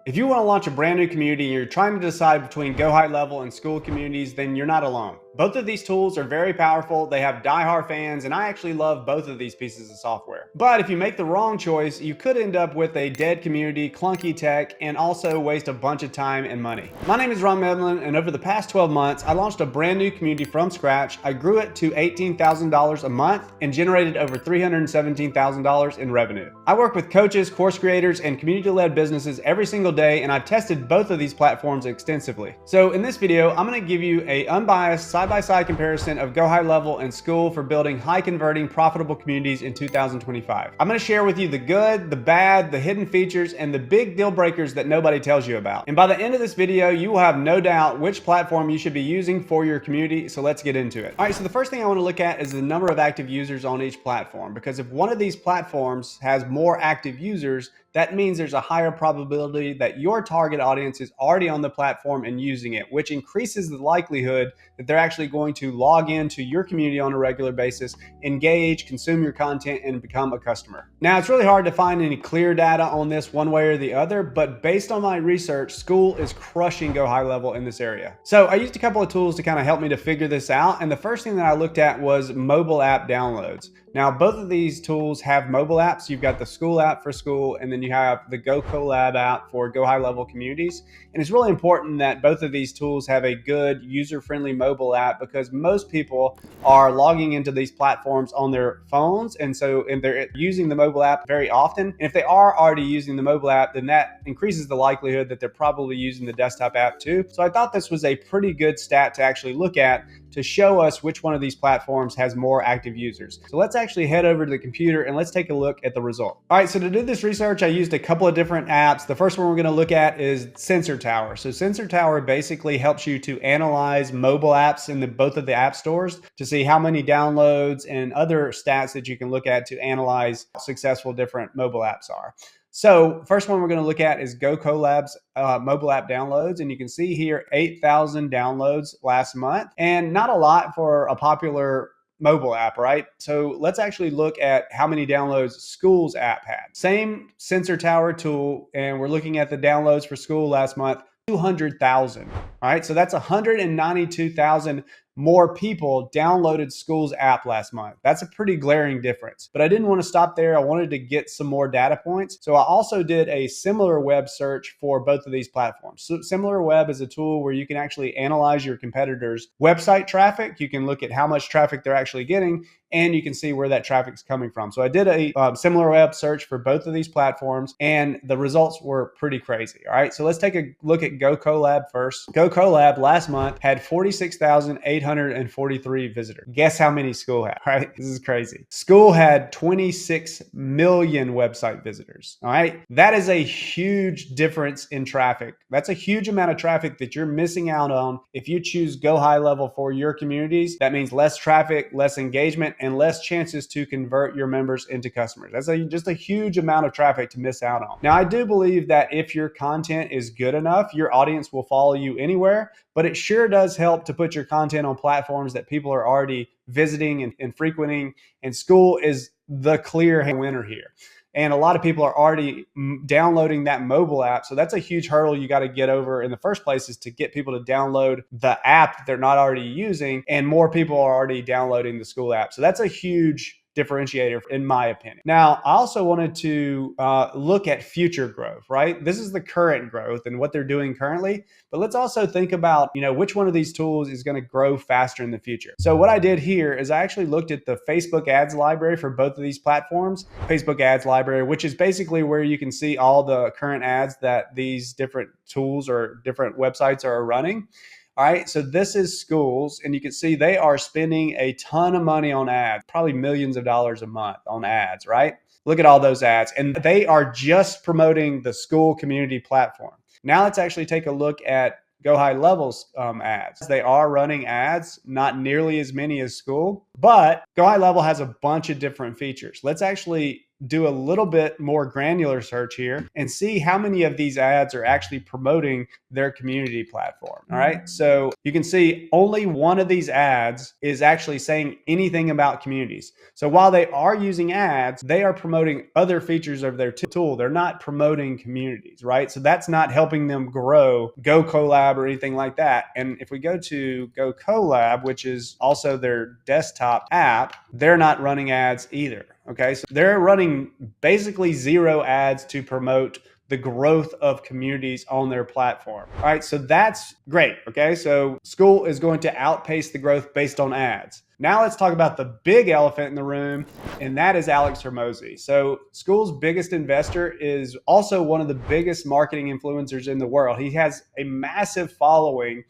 If you want to launch a brand new community and you're trying to decide between GoHighLevel and Skool communities, then you're not alone. Both of these tools are very powerful. They have die-hard fans, and I actually love both of these pieces of software. But if you make the wrong choice, you could end up with a dead community, clunky tech, and also waste a bunch of time and money. My name is Ron Medlin, and over the past 12 months, I launched a brand new community from scratch. I grew it to $18,000 a month and generated over $317,000 in revenue. I work with coaches, course creators, and community-led businesses every single day, and I've tested both of these platforms extensively. So in this video, I'm going to give you an unbiased side-by-side comparison of GoHighLevel and Skool for building high-converting, profitable communities in 2025. I'm going to share with you the good, the bad, the hidden features, and the big deal breakers that nobody tells you about. And by the end of this video, you will have no doubt which platform you should be using for your community, so let's get into it. All right, so the first thing I want to look at is the number of active users on each platform, because if one of these platforms has more active users, that means there's a higher probability that your target audience is already on the platform and using it, which increases the likelihood that they're actually going to log into your community on a regular basis, engage, consume your content, and become a customer. Now, it's really hard to find any clear data on this one way or the other, but based on my research, Skool is crushing GoHighLevel in this area. So I used a couple of tools to kind of help me to figure this out, and the first thing that I looked at was mobile app downloads. Now, both of these tools have mobile apps. You've got the Skool app for Skool, and then you have the GoCollab app for GoHighLevel communities. And it's really important that both of these tools have a good user-friendly mobile app, because most people are logging into these platforms on their phones, and they're using the mobile app very often. And if they are already using the mobile app, then that increases the likelihood that they're probably using the desktop app too. So I thought this was a pretty good stat to actually look at to show us which one of these platforms has more active users. So let's actually head over to the computer and let's take a look at the result. All right, so to do this research, I used a couple of different apps. The first one we're going to look at is Sensor Tower. So Sensor Tower basically helps you to analyze mobile apps in both of the app stores to see how many downloads and other stats that you can look at to analyze how successful different mobile apps are. So first one we're going to look at is GoCollab's mobile app downloads. And you can see here 8,000 downloads last month, and not a lot for a popular mobile app, right? So let's actually look at how many downloads Skool's app had. Same Sensor Tower tool, and we're looking at the downloads for Skool last month, 200,000. All right, so that's 192,000 more people downloaded Skool's app last month. That's a pretty glaring difference. But I didn't want to stop there. I wanted to get some more data points. So I also did a SimilarWeb search for both of these platforms. So SimilarWeb is a tool where you can actually analyze your competitors' website traffic. You can look at how much traffic they're actually getting, and you can see where that traffic's coming from. So I did a SimilarWeb search for both of these platforms, and the results were pretty crazy. All right, so let's take a look at GoCollab first. GoCollab last month had 46,843 visitors. Guess how many Skool had, right? This is crazy. Skool had 26 million website visitors. All right, that is a huge difference in traffic. That's a huge amount of traffic that you're missing out on if you choose GoHighLevel for your communities. That means less traffic, less engagement, and less chances to convert your members into customers. That's just a huge amount of traffic to miss out on. Now, I do believe that if your content is good enough, your audience will follow you anywhere, but it sure does help to put your content on platforms that people are already visiting and frequenting, and Skool is the clear winner here. And a lot of people are already downloading that mobile app. So that's a huge hurdle you got to get over in the first place, is to get people to download the app that they're not already using. And more people are already downloading the Skool app. So that's a huge differentiator in my opinion. Now, I also wanted to look at future growth, right? This is the current growth and what they're doing currently, but let's also think about, which one of these tools is going to grow faster in the future. So what I did here is I actually looked at the Facebook ads library for both of these platforms. Facebook ads library, which is basically where you can see all the current ads that these different tools or different websites are running. All right, so this is Skool's, and you can see they are spending a ton of money on ads, probably millions of dollars a month on ads, right? Look at all those ads, and they are just promoting the Skool community platform. Now let's actually take a look at GoHighLevel's ads. They are running ads, not nearly as many as Skool, but GoHighLevel has a bunch of different features. Let's actually do a little bit more granular search here and see how many of these ads are actually promoting their community platform. All right. So you can see only one of these ads is actually saying anything about communities. So while they are using ads, they are promoting other features of their tool. They're not promoting communities, right? So that's not helping them grow Go Collab or anything like that. And if we go to Go Collab, which is also their desktop app, they're not running ads either. Okay, so they're running basically zero ads to promote the growth of communities on their platform. All right, so that's great. Okay, so Skool is going to outpace the growth based on ads. Now let's talk about the big elephant in the room, and that is Alex Hormozi. So Skool's biggest investor is also one of the biggest marketing influencers in the world. He has a massive following.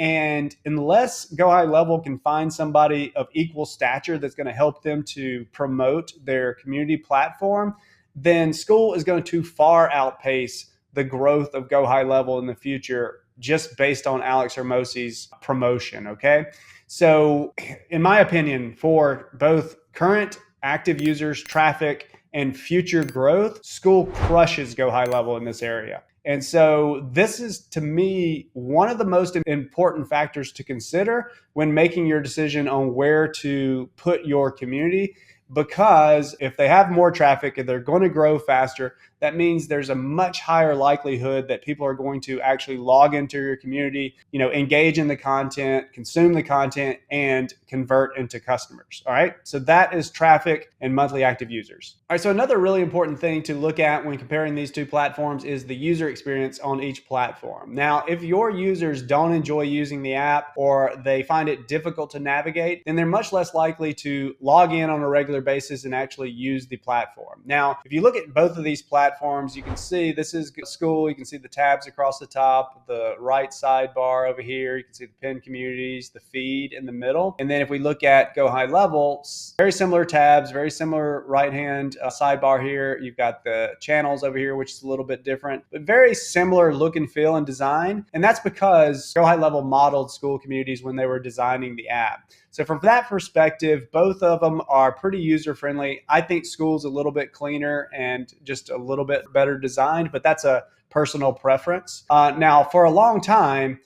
And unless GoHighLevel can find somebody of equal stature that's going to help them to promote their community platform, then Skool is going to far outpace the growth of GoHighLevel in the future just based on Alex Hormozi's promotion, okay? So in my opinion, for both current active users, traffic, and future growth, Skool crushes GoHighLevel in this area. And so this is, to me, one of the most important factors to consider when making your decision on where to put your community, because if they have more traffic and they're going to grow faster, that means there's a much higher likelihood that people are going to actually log into your community, engage in the content, consume the content, and convert into customers. All right. So that is traffic and monthly active users. All right. So another really important thing to look at when comparing these two platforms is the user experience on each platform. Now, if your users don't enjoy using the app or they find it difficult to navigate, then they're much less likely to log in on a regular basis and actually use the platform. Now, if you look at both of these platforms, you can see this is Skool. You can see the tabs across the top, the right sidebar over here. You can see the pinned communities, the feed in the middle. And then if we look at GoHighLevel, very similar tabs, very similar right-hand sidebar here. You've got the channels over here, which is a little bit different, but very similar look and feel and design. And that's because GoHighLevel modeled Skool communities when they were designing the app. So from that perspective, both of them are pretty user-friendly. I think Skool's a little bit cleaner and just a little bit better designed, but that's a personal preference. Now, for a long time,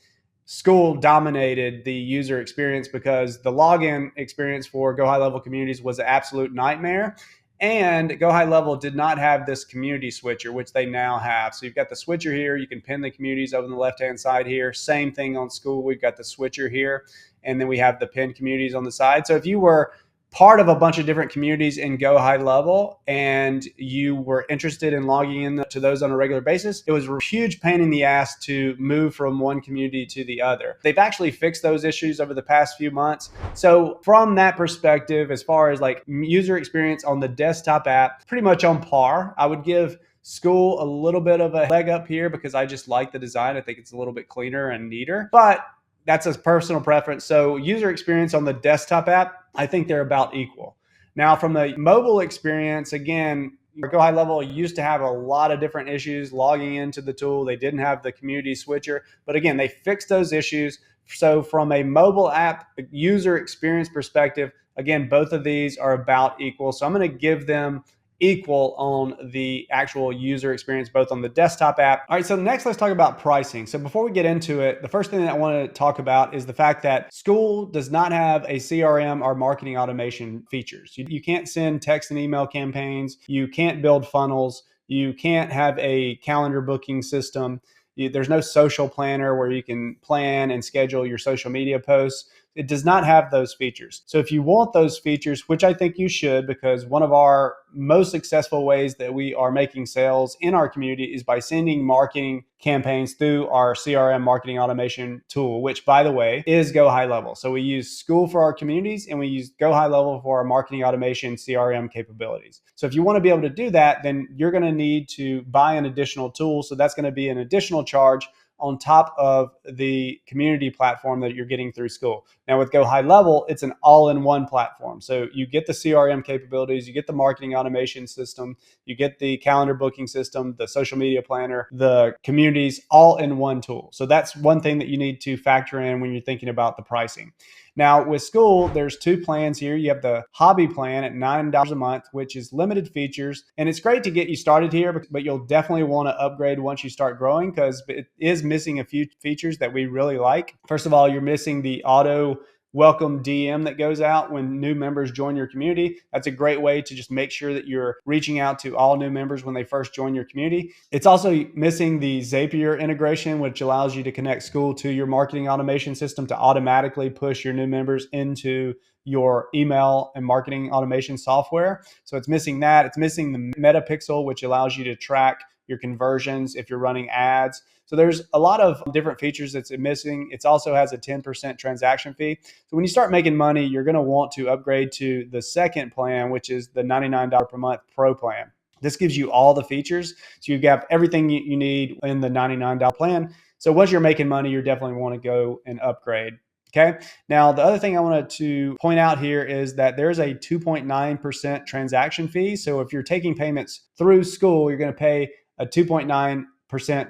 Skool dominated the user experience because the login experience for GoHighLevel communities was an absolute nightmare. And GoHighLevel did not have this community switcher, which they now have. So you've got the switcher here. You can pin the communities over on the left-hand side here. Same thing on Skool. We've got the switcher here. And then we have the pinned communities on the side. So if you were part of a bunch of different communities in GoHighLevel and you were interested in logging in to those on a regular basis, it was a huge pain in the ass to move from one community to the other. They've actually fixed those issues over the past few months. So from that perspective, as far as like user experience on the desktop app, pretty much on par. I would give Skool a little bit of a leg up here because I just like the design. I think it's a little bit cleaner and neater, but that's a personal preference. So user experience on the desktop app, I think they're about equal. Now, from the mobile experience, again, GoHighLevel used to have a lot of different issues logging into the tool. They didn't have the community switcher, but again, they fixed those issues. So from a mobile app user experience perspective, again, both of these are about equal. So I'm going to give them equal on the actual user experience, both on the desktop app. All right, so next let's talk about pricing. So before we get into it, the first thing that I want to talk about is the fact that Skool does not have a CRM or marketing automation features. You can't send text and email campaigns. You can't build funnels. You can't have a calendar booking system. There's no social planner where you can plan and schedule your social media posts. It does not have those features. So if you want those features, which I think you should, because one of our most successful ways that we are making sales in our community is by sending marketing campaigns through our CRM marketing automation tool, which, by the way, is GoHighLevel. So we use Skool for our communities and we use GoHighLevel for our marketing automation CRM capabilities. So if you want to be able to do that, then you're going to need to buy an additional tool. So that's going to be an additional charge on top of the community platform that you're getting through Skool. Now with GoHighLevel, it's an all-in-one platform. So you get the CRM capabilities, you get the marketing automation system, you get the calendar booking system, the social media planner, the communities, all in one tool. So that's one thing that you need to factor in when you're thinking about the pricing. Now with Skool, there's two plans here. You have the hobby plan at $9 a month, which is limited features. And it's great to get you started here, but you'll definitely want to upgrade once you start growing because it is missing a few features that we really like. First of all, you're missing the auto welcome DM that goes out when new members join your community. That's a great way to just make sure that you're reaching out to all new members when they first join your community. It's also missing the Zapier integration, which allows you to connect Skool to your marketing automation system to automatically push your new members into your email and marketing automation software. So it's missing that. It's missing the meta pixel, which allows you to track your conversions if you're running ads. So there's a lot of different features that's missing. It also has a 10% transaction fee. So when you start making money, you're going to want to upgrade to the second plan, which is the $99 per month Pro plan. This gives you all the features. So you've got everything you need in the $99 plan. So once you're making money, you definitely want to go and upgrade. Okay. Now, the other thing I wanted to point out here is that there's a 2.9% transaction fee. So if you're taking payments through Skool, you're going to pay a 2.9%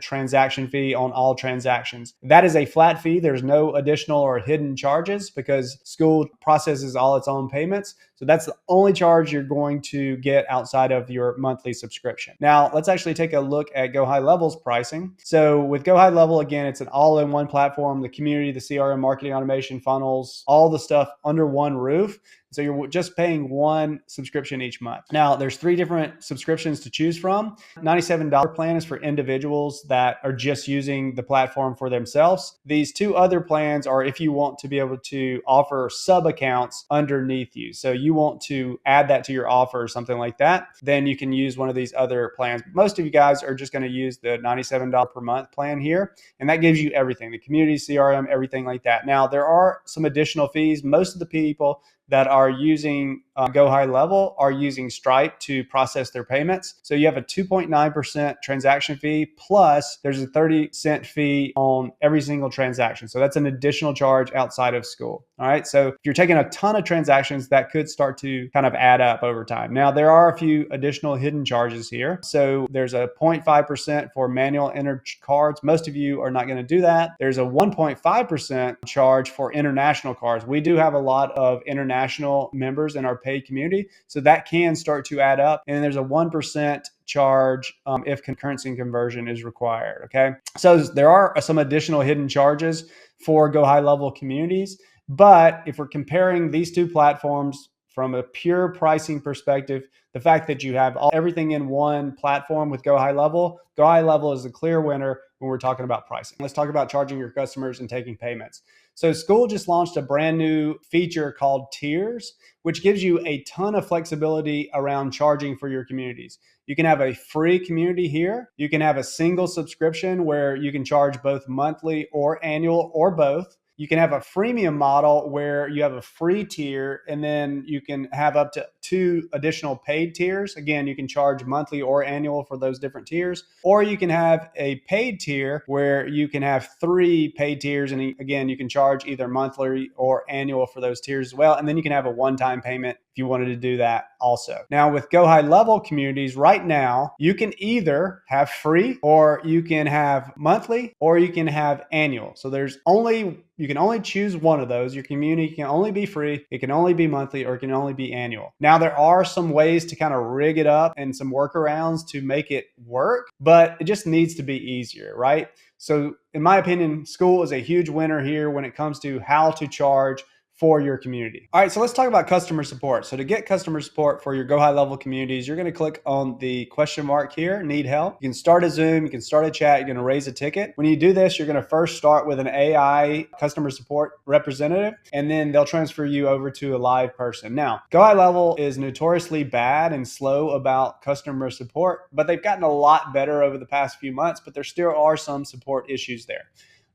transaction fee on all transactions. That is a flat fee. There's no additional or hidden charges because Skool processes all its own payments. So that's the only charge you're going to get outside of your monthly subscription. Now, let's actually take a look at GoHighLevel's pricing. So with GoHighLevel, again, it's an all-in-one platform, the community, the CRM, marketing automation, funnels, all the stuff under one roof. So you're just paying one subscription each month. Now, there's three different subscriptions to choose from. $97 plan is for individuals that are just using the platform for themselves. These two other plans are if you want to be able to offer sub accounts underneath you. So you want to add that to your offer or something like that, then you can use one of these other plans. Most of you guys are just going to use the $97 per month plan here, and that gives you everything, the community, CRM, everything like that. Now, there are some additional fees. Most of the people that are using GoHighLevel are using Stripe to process their payments. So you have a 2.9% transaction fee, plus there's a 30-cent fee on every single transaction. So that's an additional charge outside of Skool. All right. So if you're taking a ton of transactions, that could start to kind of add up over time. Now, there are a few additional hidden charges here. So there's a 0.5% for manual entered cards. Most of you are not going to do that. There's a 1.5% charge for international cards. We do have a lot of international members in our paid community, so that can start to add up. And there's a 1% charge if concurrency and conversion is required. Okay. So there are some additional hidden charges for GoHighLevel communities. But if we're comparing these two platforms from a pure pricing perspective, the fact that you have everything in one platform with GoHighLevel is the clear winner when we're talking about pricing. Let's talk about charging your customers and taking payments. So Skool just launched a brand new feature called tiers, which gives you a ton of flexibility around charging for your communities. You can have a free community here. You can have a single subscription where you can charge both monthly or annual or both. You can have a freemium model where you have a free tier and then you can have up to 2 additional paid tiers. Again, you can charge monthly or annual for those different tiers. Or you can have a paid tier where you can have 3 paid tiers. And again, you can charge either monthly or annual for those tiers as well. And then you can have a one-time payment if you wanted to do that also. Now with GoHighLevel communities right now, you can either have free or you can have monthly or you can have annual. So you can only choose one of those. Your community can only be free, it can only be monthly, or it can only be annual. Now there are some ways to kind of rig it up and some workarounds to make it work, but it just needs to be easier, right? So in my opinion, Skool is a huge winner here when it comes to how to charge for your community. All right, so let's talk about customer support. So to get customer support for your GoHighLevel communities, you're going to click on the question mark here, need help. You can start a Zoom, you can start a chat, you're going to raise a ticket. When you do this, you're going to first start with an AI customer support representative, and then they'll transfer you over to a live person. Now, GoHighLevel is notoriously bad and slow about customer support, but they've gotten a lot better over the past few months, but there still are some support issues there.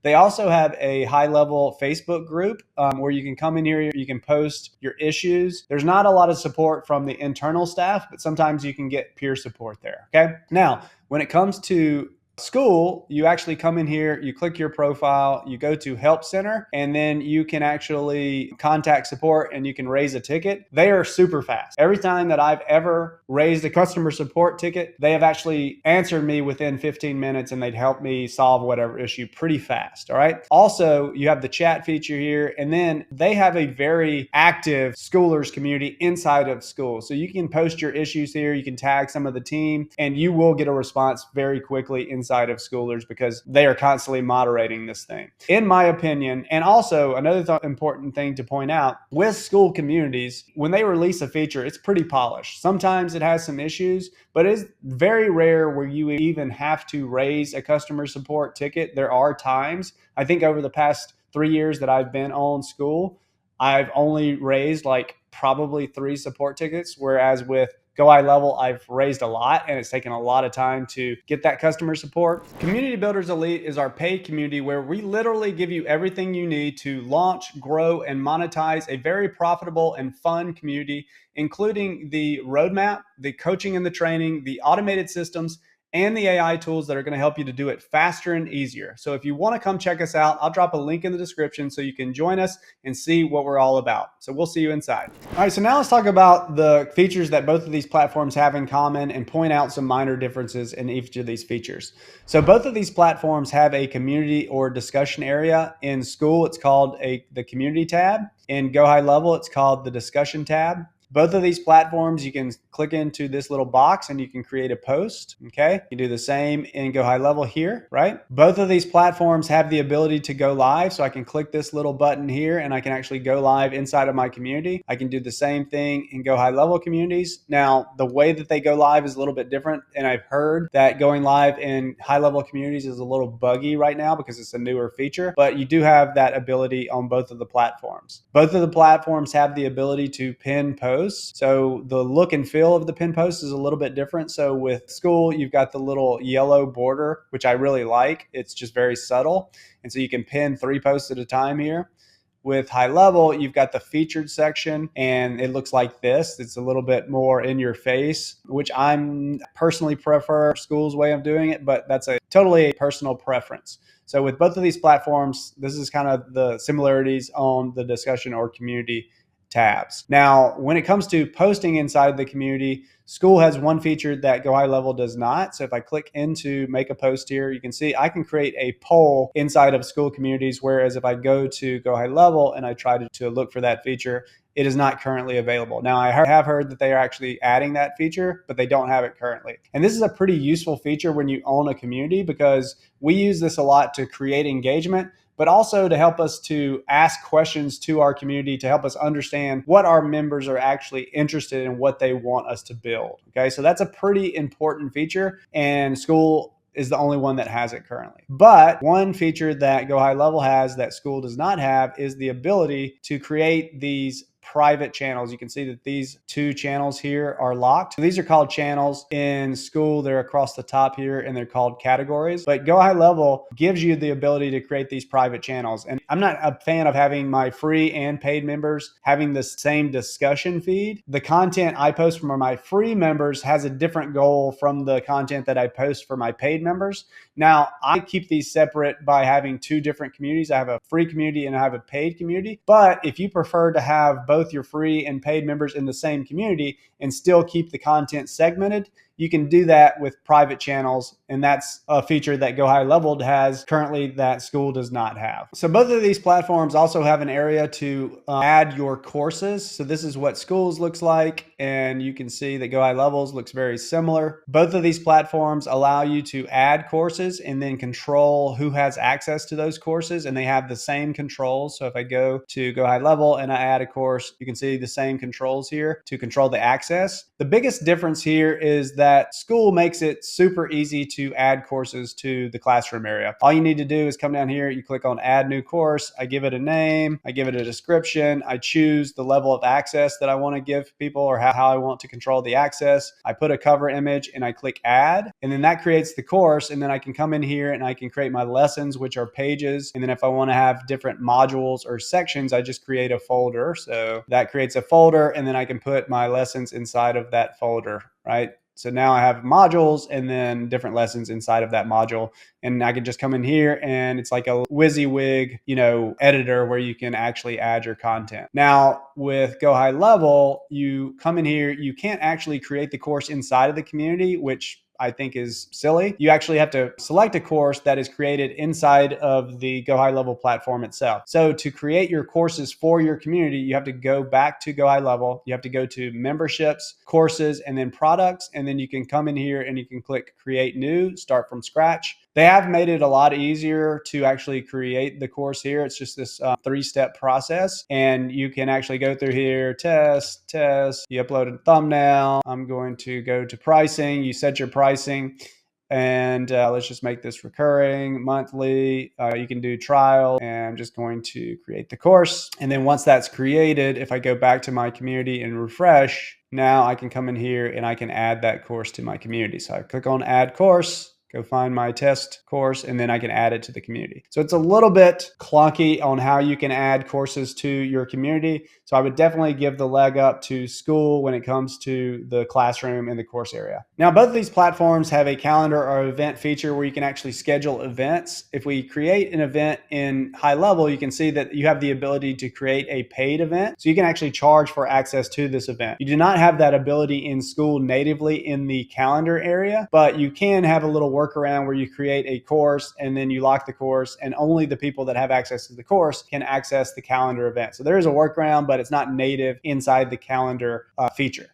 They also have a high-level Facebook group where you can come in here, you can post your issues. There's not a lot of support from the internal staff, but sometimes you can get peer support there, okay? Now, when it comes to Skool, you actually come in here, you click your profile, you go to Help Center, and then you can actually contact support and you can raise a ticket. They are super fast. Every time that I've ever raised a customer support ticket, they have actually answered me within 15 minutes and they'd help me solve whatever issue pretty fast. All right. Also, you have the chat feature here, and then they have a very active Skoolers community inside of Skool. So you can post your issues here, you can tag some of the team, and you will get a response very quickly inside of Skoolers because they are constantly moderating this thing. In my opinion, and also another important thing to point out, with Skool communities, when they release a feature, it's pretty polished. Sometimes it has some issues, but it's very rare where you even have to raise a customer support ticket. There are times, I think over the past 3 years that I've been on Skool, I've only raised like probably 3 support tickets, whereas with GoHighLevel, I've raised a lot and it's taken a lot of time to get that customer support. Community Builders Elite is our paid community where we literally give you everything you need to launch, grow, and monetize a very profitable and fun community, including the roadmap, the coaching and the training, the automated systems, and the AI tools that are going to help you to do it faster and easier. So if you want to come check us out, I'll drop a link in the description so you can join us and see what we're all about. So we'll see you inside. All right, so now let's talk about the features that both of these platforms have in common and point out some minor differences in each of these features. So both of these platforms have a community or discussion area. In Skool, it's called the community tab. In GoHighLevel, it's called the discussion tab. Both of these platforms, you can click into this little box and you can create a post, okay? You do the same in GoHighLevel here, right? Both of these platforms have the ability to go live, so I can click this little button here and I can actually go live inside of my community. I can do the same thing in GoHighLevel communities. Now, the way that they go live is a little bit different, and I've heard that going live in high-level communities is a little buggy right now because it's a newer feature, but you do have that ability on both of the platforms. Both of the platforms have the ability to pin posts. So the look and feel of the pin post is a little bit different. So with Skool, you've got the little yellow border, which I really like. It's just very subtle. And so you can pin 3 posts at a time here. With HighLevel, you've got the featured section and it looks like this. It's a little bit more in your face, which I'm personally prefer Skool's way of doing it, but that's totally a personal preference. So with both of these platforms, this is kind of the similarities on the discussion or community tabs. Now, when it comes to posting inside the community, Skool has one feature that GoHighLevel does not. So if I click into make a post here, you can see I can create a poll inside of Skool communities, whereas if I go to GoHighLevel and I try to look for that feature, it is not currently available. Now, I have heard that they are actually adding that feature, but they don't have it currently. And this is a pretty useful feature when you own a community because we use this a lot to create engagement, but also to help us to ask questions to our community to help us understand what our members are actually interested in, what they want us to build. Okay, so that's a pretty important feature, and Skool is the only one that has it currently. But one feature that GoHighLevel has that Skool does not have is the ability to create these private channels. You can see that these 2 channels here are locked. So these are called channels. In Skool, they're across the top here and they're called categories. But GoHighLevel gives you the ability to create these private channels. And I'm not a fan of having my free and paid members having the same discussion feed. The content I post for my free members has a different goal from the content that I post for my paid members. Now, I keep these separate by having 2 different communities. I have a free community and I have a paid community. But if you prefer to have both your free and paid members in the same community and still keep the content segmented, you can do that with private channels. And that's a feature that GoHighLevel has currently that Skool does not have. So both of these platforms also have an area to add your courses. So this is what Skool's looks like. And you can see that GoHighLevel's looks very similar. Both of these platforms allow you to add courses and then control who has access to those courses. And they have the same controls. So if I go to GoHighLevel and I add a course, you can see the same controls here to control the access. The biggest difference here is that Skool makes it super easy to add courses to the classroom area. All you need to do is come down here, you click on add new course, I give it a name, I give it a description, I choose the level of access that I want to give people or how I want to control the access. I put a cover image and I click add, and then that creates the course. And then I can come in here and I can create my lessons, which are pages. And then if I want to have different modules or sections, I just create a folder. So that creates a folder, and then I can put my lessons inside of that folder, right? So now I have modules and then different lessons inside of that module. And I can just come in here and it's like a WYSIWYG, editor where you can actually add your content. Now with GoHighLevel, you come in here, you can't actually create the course inside of the community, which I think is silly. You actually have to select a course that is created inside of the GoHighLevel platform itself. So to create your courses for your community, you have to go back to GoHighLevel. You have to go to memberships, courses, and then products. And then you can come in here and you can click create new, start from scratch. They have made it a lot easier to actually create the course here. It's just this 3-step process. And you can actually go through here, test, you upload a thumbnail. I'm going to go to pricing. You set your pricing. And let's just make this recurring, monthly. You can do trial, and I'm just going to create the course. And then once that's created, if I go back to my community and refresh, now I can come in here and I can add that course to my community. So I click on add course, go find my test course, and then I can add it to the community. So it's a little bit clunky on how you can add courses to your community. So I would definitely give the leg up to Skool when it comes to the classroom and the course area. Now, both of these platforms have a calendar or event feature where you can actually schedule events. If we create an event in HighLevel, you can see that you have the ability to create a paid event. So you can actually charge for access to this event. You do not have that ability in Skool natively in the calendar area, but you can have a little workaround where you create a course and then you lock the course, and only the people that have access to the course can access the calendar event. So there is a workaround, but it's not native inside the calendar feature.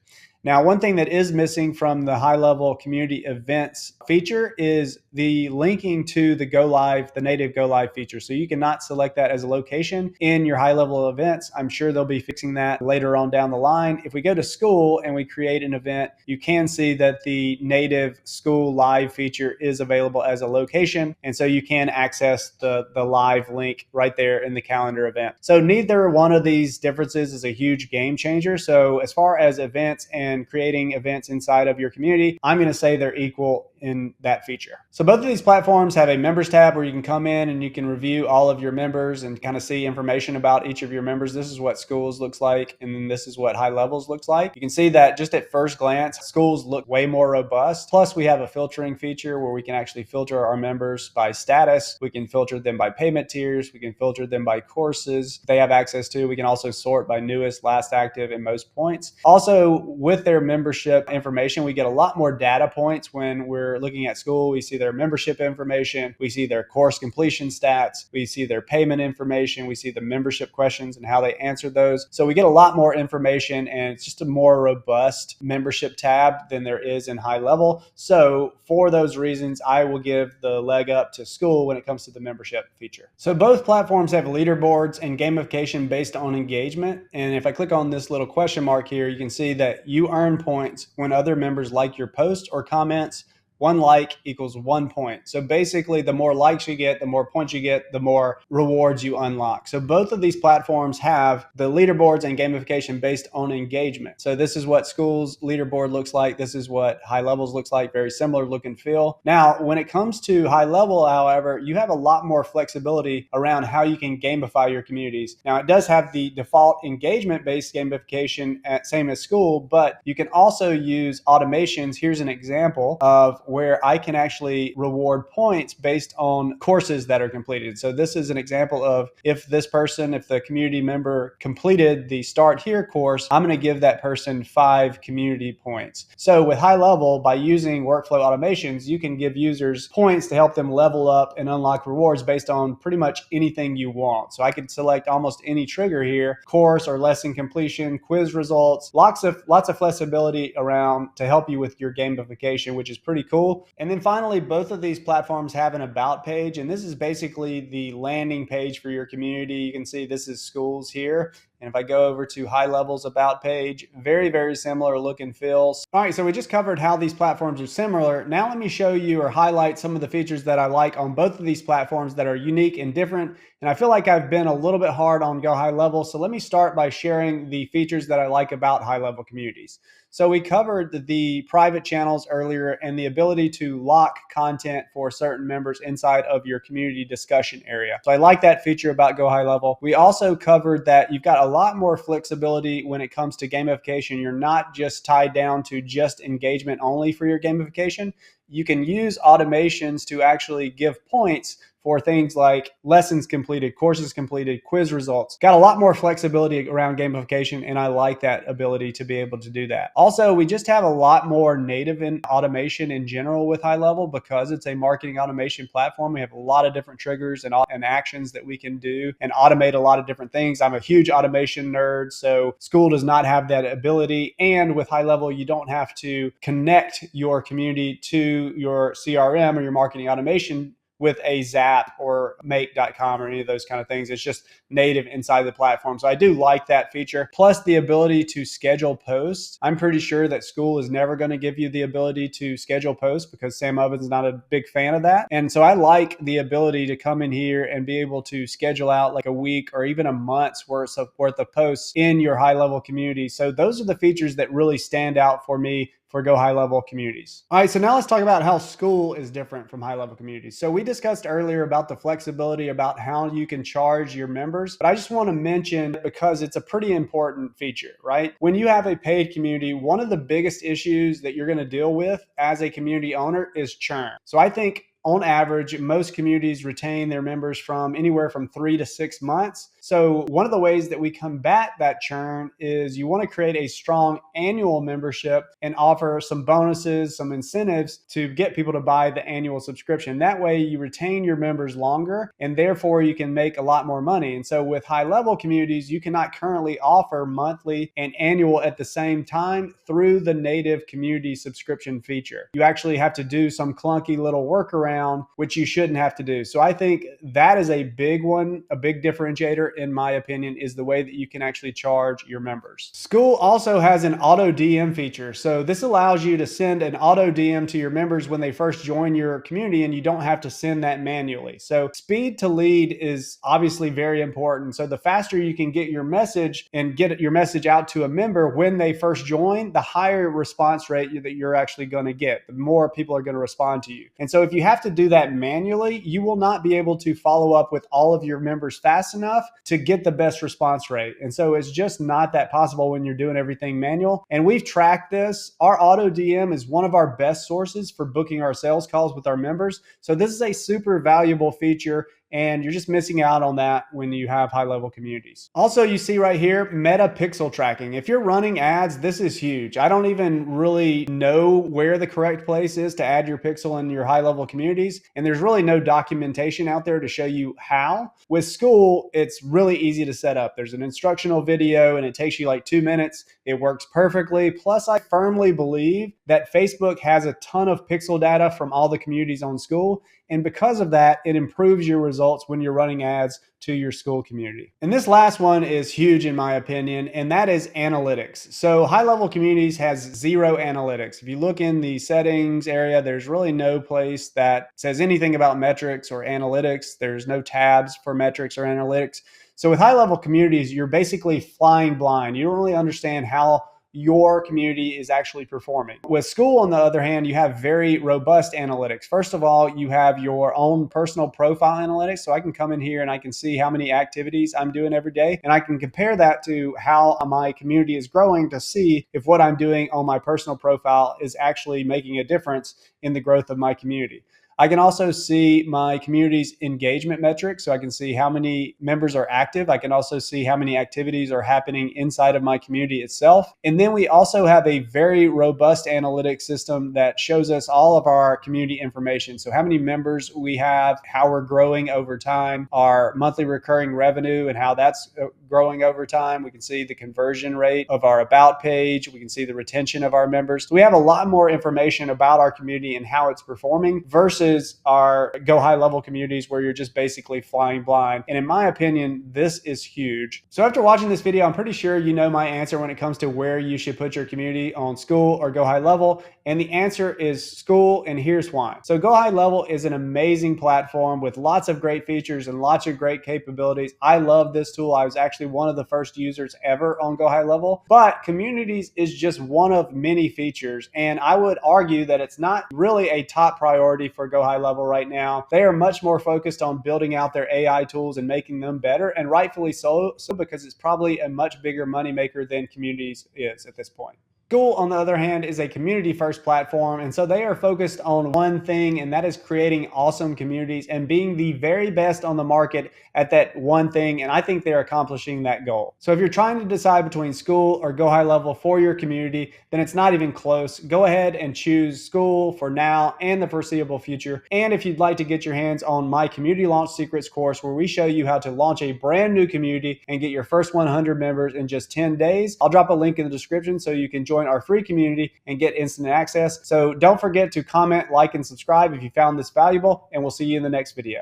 Now, one thing that is missing from the HighLevel community events feature is the linking to the Go Live, the native Go Live feature. So you cannot select that as a location in your HighLevel events. I'm sure they'll be fixing that later on down the line. If we go to Skool and we create an event, you can see that the native Skool Live feature is available as a location. And so you can access the live link right there in the calendar event. So neither one of these differences is a huge game changer. So as far as events and creating events inside of your community, I'm going to say they're equal in that feature. So both of these platforms have a members tab where you can come in and you can review all of your members and kind of see information about each of your members. This is what Skools looks like, and then this is what HighLevels looks like. You can see that just at first glance, Skools look way more robust. Plus, we have a filtering feature where we can actually filter our members by status. We can filter them by payment tiers. We can filter them by courses they have access to. We can also sort by newest, last active, and most points. Also, with their membership information, we get a lot more data points when we're looking at Skool. We see their membership information, we see their course completion stats, we see their payment information, we see the membership questions and how they answer those. So we get a lot more information, and it's just a more robust membership tab than there is in HighLevel. So for those reasons, I will give the leg up to Skool when it comes to the membership feature. So both platforms have leaderboards and gamification based on engagement. And if I click on this little question mark here, you can see that you earn points when other members like your post or comments. 1 like equals 1 point. So basically, the more likes you get, the more points you get, the more rewards you unlock. So both of these platforms have the leaderboards and gamification based on engagement. So this is what Skool's leaderboard looks like. This is what HighLevels looks like. Very similar look and feel. Now, when it comes to HighLevel, however, you have a lot more flexibility around how you can gamify your communities. Now, it does have the default engagement-based gamification, same as Skool, but you can also use automations. Here's an example of where I can actually reward points based on courses that are completed. So this is an example of if the community member completed the Start Here course, I'm going to give that person 5 community points. So with HighLevel, by using workflow automations, you can give users points to help them level up and unlock rewards based on pretty much anything you want. So I could select almost any trigger here: course or lesson completion, quiz results, lots of flexibility around to help you with your gamification, which is pretty cool. And then finally, both of these platforms have an about page, and this is basically the landing page for your community. You can see this is Skool's here. And if I go over to HighLevel's about page, very, very similar look and feel. All right, so we just covered how these platforms are similar. Now let me show you or highlight some of the features that I like on both of these platforms that are unique and different. And I feel like I've been a little bit hard on GoHighLevel. So let me start by sharing the features that I like about HighLevel communities. So we covered the private channels earlier and the ability to lock content for certain members inside of your community discussion area. So I like that feature about GoHighLevel. We also covered that you've got a lot more flexibility when it comes to gamification. You're not just tied down to just engagement only for your gamification. You can use automations to actually give points for things like lessons completed, courses completed, quiz results. Got a lot more flexibility around gamification, and I like that ability to be able to do that. Also, we just have a lot more native in automation in general with HighLevel because it's a marketing automation platform. We have a lot of different triggers and actions that we can do and automate a lot of different things. I'm a huge automation nerd, so Skool does not have that ability. And with HighLevel, you don't have to connect your community to your CRM or your marketing automation with a Zap or Make.com or any of those kind of things. It's just native inside the platform. So I do like that feature. Plus the ability to schedule posts. I'm pretty sure that Skool is never going to give you the ability to schedule posts because Sam Ovens is not a big fan of that. And so I like the ability to come in here and be able to schedule out like a week or even a month's worth of posts in your HighLevel community. So those are the features that really stand out for me for GoHighLevel communities. All right, so now let's talk about how Skool is different from HighLevel communities. So we discussed earlier about the flexibility about how you can charge your members, but I just want to mention because it's a pretty important feature, right? When you have a paid community, one of the biggest issues that you're going to deal with as a community owner is churn. So I think on average, most communities retain their members from anywhere from 3 to 6 months. So one of the ways that we combat that churn is you want to create a strong annual membership and offer some bonuses, some incentives to get people to buy the annual subscription. That way you retain your members longer and therefore you can make a lot more money. And so with HighLevel communities, you cannot currently offer monthly and annual at the same time through the native community subscription feature. You actually have to do some clunky little workaround, which you shouldn't have to do. So I think that is a big one, a big differentiator in my opinion, is the way that you can actually charge your members. Skool also has an auto DM feature. So this allows you to send an auto DM to your members when they first join your community and you don't have to send that manually. So speed to lead is obviously very important. So the faster you can get your message and get your message out to a member when they first join, the higher response rate that you're actually going to get, the more people are going to respond to you. And so if you have to do that manually, you will not be able to follow up with all of your members fast enough to get the best response rate. And so it's just not that possible when you're doing everything manual. And we've tracked this. Our auto DM is one of our best sources for booking our sales calls with our members. So this is a super valuable feature, and you're just missing out on that when you have HighLevel communities. Also, you see right here, meta pixel tracking. If you're running ads, this is huge. I don't even really know where the correct place is to add your pixel in your HighLevel communities, and there's really no documentation out there to show you how. With Skool, it's really easy to set up. There's an instructional video, and it takes you like 2 minutes. It works perfectly. Plus, I firmly believe that Facebook has a ton of pixel data from all the communities on Skool, and because of that, it improves your results when you're running ads to your Skool community. And this last one is huge in my opinion, and that is analytics. So HighLevel communities has 0 analytics. If you look in the settings area, there's really no place that says anything about metrics or analytics. There's no tabs for metrics or analytics. So with HighLevel communities, you're basically flying blind. You don't really understand how your community is actually performing. With Skool, on the other hand, you have very robust analytics. First of all, you have your own personal profile analytics. So I can come in here and I can see how many activities I'm doing every day. And I can compare that to how my community is growing to see if what I'm doing on my personal profile is actually making a difference in the growth of my community. I can also see my community's engagement metrics. So I can see how many members are active. I can also see how many activities are happening inside of my community itself. And then we also have a very robust analytics system that shows us all of our community information. So how many members we have, how we're growing over time, our monthly recurring revenue and how that's growing over time. We can see the conversion rate of our about page. We can see the retention of our members. So we have a lot more information about our community and how it's performing versus our GoHighLevel communities where you're just basically flying blind. And in my opinion, this is huge. So after watching this video, I'm pretty sure you know my answer when it comes to where you should put your community on Skool or GoHighLevel. And the answer is Skool, and here's why. So GoHighLevel is an amazing platform with lots of great features and lots of great capabilities. I love this tool. I was actually one of the first users ever on GoHighLevel, but communities is just one of many features. And I would argue that it's not really a top priority for Go High Level right now. They are much more focused on building out their AI tools and making them better, and rightfully so because it's probably a much bigger moneymaker than Communities is at this point. Skool, on the other hand, is a community-first platform, and so they are focused on one thing, and that is creating awesome communities and being the very best on the market at that one thing, and I think they're accomplishing that goal. So if you're trying to decide between Skool or Go High Level for your community, then it's not even close. Go ahead and choose Skool for now and the foreseeable future. And if you'd like to get your hands on my Community Launch Secrets course, where we show you how to launch a brand new community and get your first 100 members in just 10 days, I'll drop a link in the description so you can join our free community and get instant access. So don't forget to comment, like, and subscribe if you found this valuable, and we'll see you in the next video.